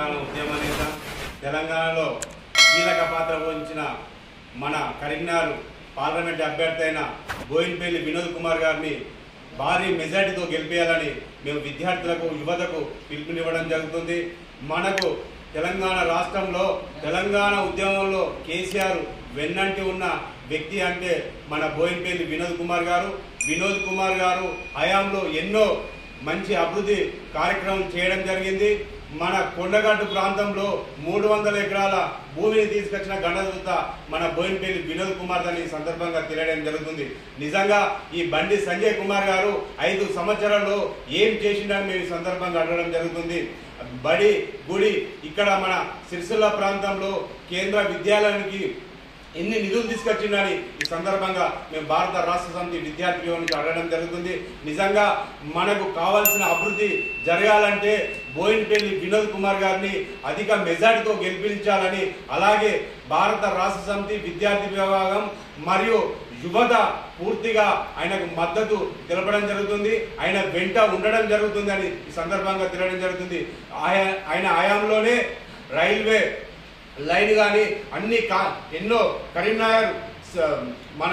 తెలంగాణ ఉద్యమ నేత, తెలంగాణలో కీలక పాత్ర వహించిన మన కరీంనగర్ పార్లమెంట్ అభ్యర్థి అయిన బోయినపల్లి వినోద్ కుమార్ గారిని భారీ మెజార్టీతో గెలిపేయాలని మేము విద్యార్థులకు, యువతకు పిలుపునివ్వడం జరుగుతుంది. మనకు తెలంగాణ రాష్ట్రంలో తెలంగాణ ఉద్యమంలో కేసీఆర్ వెన్నంటి ఉన్న వ్యక్తి అంటే మన బోయినపల్లి వినోద్ కుమార్ గారు. వినోద్ కుమార్ గారు హయాంలో ఎన్నో మంచి అభివృద్ధి కార్యక్రమం చేయడం జరిగింది. మన కొండగట్టు ప్రాంతంలో 300 ఎకరాల భూమిని తీసుకొచ్చిన గణదూత మన బోయినపల్లి వినోద్ కుమార్ అని సందర్భంగా తెలియడం జరుగుతుంది. నిజంగా ఈ బండి సంజయ్ కుమార్ గారు 5 సంవత్సరాల్లో ఏం చేసిండని మేము ఈ సందర్భంగా అడగడం జరుగుతుంది. బడి గుడి ఇక్కడ మన సిరిసిల్ల ప్రాంతంలో కేంద్ర విద్యాలయానికి ఎన్ని నిధులు తీసుకొచ్చిందని ఈ సందర్భంగా మేము భారత రాష్ట్ర సమితి విద్యార్థి నుంచి అడగడం జరుగుతుంది. నిజంగా మనకు కావాల్సిన అభివృద్ధి జరగాలంటే బోయినపల్లి వినోద్ కుమార్ గారిని అధిక మెజార్టీతో గెలిపించాలని, అలాగే భారత రాష్ట్ర సమితి విద్యార్థి విభాగం మరియు యువత పూర్తిగా ఆయనకు మద్దతు తెలపడం జరుగుతుంది. ఆయన వెంట ఉండడం జరుగుతుంది అని ఈ సందర్భంగా తెలియడం జరుగుతుంది. ఆయన హయాంలోనే రైల్వే లైన్ కానీ అన్ని ఎన్నో కరీంనగర్ మన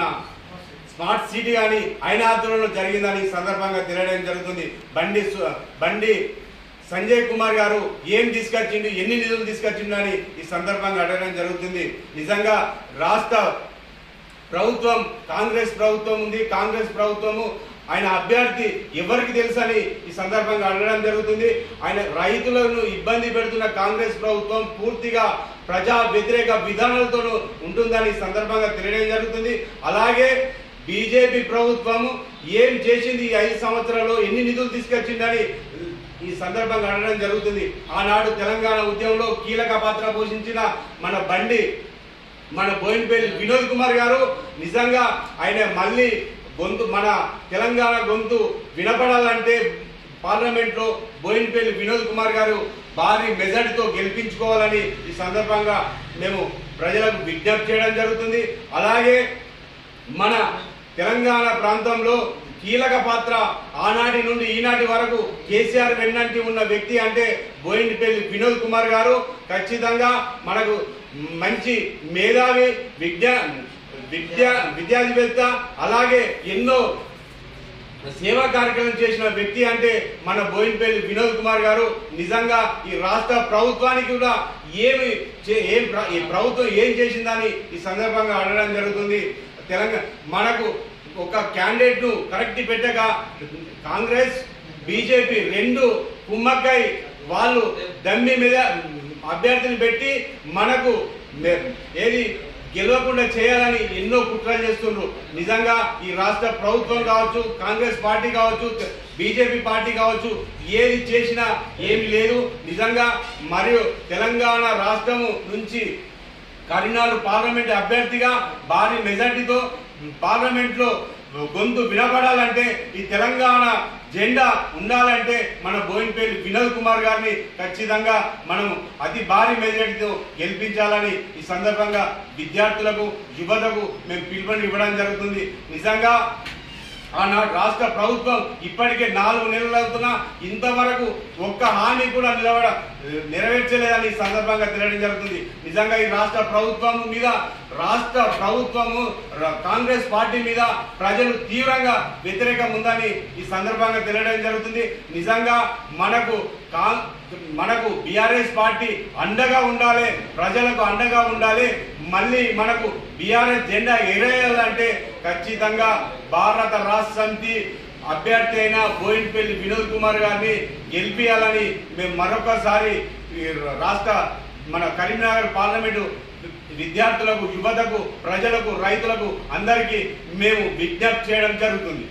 స్మార్ట్ సిటీ కానీ ఆయన ఆధ్వర్యంలో జరిగిందని ఈ సందర్భంగా తెలియడం జరుగుతుంది. బండి సంజయ్ కుమార్ గారు ఏం తీసుకొచ్చిండు, ఎన్ని నిధులు తీసుకొచ్చిండు అని ఈ సందర్భంగా అడగడం జరుగుతుంది. నిజంగా రాష్ట్ర ప్రభుత్వం కాంగ్రెస్ ప్రభుత్వం ఉంది. కాంగ్రెస్ ప్రభుత్వము ఆయన అభ్యర్థి ఎవరికి తెలుసని ఈ సందర్భంగా అడగడం జరుగుతుంది. ఆయన రైతులను ఇబ్బంది పెడుతున్న కాంగ్రెస్ ప్రభుత్వం పూర్తిగా ప్రజా వ్యతిరేక విధానాలతో ఉంటుందని ఈ సందర్భంగా తెలియడం జరుగుతుంది. అలాగే బీజేపీ ప్రభుత్వము ఏం చేసింది, ఈ 5 సంవత్సరాల్లో ఎన్ని నిధులు తీసుకొచ్చిందని ఈ సందర్భంగా అడగడం జరుగుతుంది. ఆనాడు తెలంగాణ ఉద్యమంలో కీలక పాత్ర పోషించిన మన బోయినపల్లి వినోద్ కుమార్ గారు నిజంగా ఆయన మళ్ళీ మన తెలంగాణ గొంతు వినపడాలంటే పార్లమెంట్లో బోయినపల్లి వినోద్ కుమార్ గారు భారీ మెజార్టీతో గెలిపించుకోవాలని ఈ సందర్భంగా మేము ప్రజలకు విజ్ఞప్తి చేయడం జరుగుతుంది. అలాగే మన తెలంగాణ ప్రాంతంలో కీలక పాత్ర ఆనాటి నుండి ఈనాటి వరకు కేసీఆర్ వెన్నంటి ఉన్న వ్యక్తి అంటే బోయినపల్లి వినోద్ కుమార్ గారు. ఖచ్చితంగా మనకు మంచి మేధావి, విద్యాధివేత్త, అలాగే ఎన్నో సేవా కార్యక్రమం చేసిన వ్యక్తి అంటే మన బోయినపల్లి వినోద్ కుమార్ గారు. నిజంగా ఈ రాష్ట్ర ప్రభుత్వానికి కూడా ఈ ప్రభుత్వం ఏం చేసిందని ఈ సందర్భంగా అడగడం జరుగుతుంది. తెలంగాణ మనకు ఒక క్యాండిడేట్ ను కరెక్ట్ పెట్టక కాంగ్రెస్ బీజేపీ 2 కుమ్మక్కై వాళ్ళు దమ్మి మీద అభ్యర్థిని పెట్టి మనకు ఏది గెలవకుండా చేయాలని ఎన్నో కుట్రలు చేస్తున్నారు. నిజంగా ఈ రాష్ట్ర ప్రభుత్వం కావచ్చు, కాంగ్రెస్ పార్టీ కావచ్చు, బీజేపీ పార్టీ కావచ్చు, ఏది చేసినా ఏమి లేదు. నిజంగా మరియు తెలంగాణ రాష్ట్రము నుంచి కరీంనగర్ పార్లమెంట్ అభ్యర్థిగా భారీ మెజార్టీతో పార్లమెంట్లో గొంతు వినపడాలంటే, ఈ తెలంగాణ జెండా ఉండాలంటే మన బోయినపల్లి వినోద్ కుమార్ గారిని ఖచ్చితంగా మనం అతి భారీ మెజార్టీతో గెలిపించాలని ఈ సందర్భంగా విద్యార్థులకు, యువతకు మేము పిలుపునివ్వడం జరుగుతుంది. నిజంగా ఆనాడు రాష్ట్ర ప్రభుత్వం ఇప్పటికే 4 నెలలు అవుతున్నా ఇంతవరకు ఒక్క హామీ కూడా నెరవేర్చలేదని ఈ సందర్భంగా తెలియడం జరుగుతుంది. నిజంగా ఈ రాష్ట్ర ప్రభుత్వము కాంగ్రెస్ పార్టీ మీద ప్రజలు తీవ్రంగా వ్యతిరేకం ఉందని ఈ సందర్భంగా తెలియడం జరుగుతుంది. నిజంగా మనకు బీఆర్ఎస్ పార్టీ అండగా ఉండాలి, ప్రజలకు అండగా ఉండాలి. మళ్ళీ మనకు బీఆర్ఎస్ జెండా ఎగరేయాలంటే ఖచ్చితంగా భారత రాష్ట్ర సమితి అభ్యర్థి అయిన బోయినపల్లి వినోద్ కుమార్ గారిని గెలిపించాలని మేము మరొకసారి మన కరీంనగర్ పార్లమెంటు విద్యార్థులకు, యువతకు, ప్రజలకు, రైతులకు అందరికీ మేము విజ్ఞప్తి చేయడం జరుగుతుంది.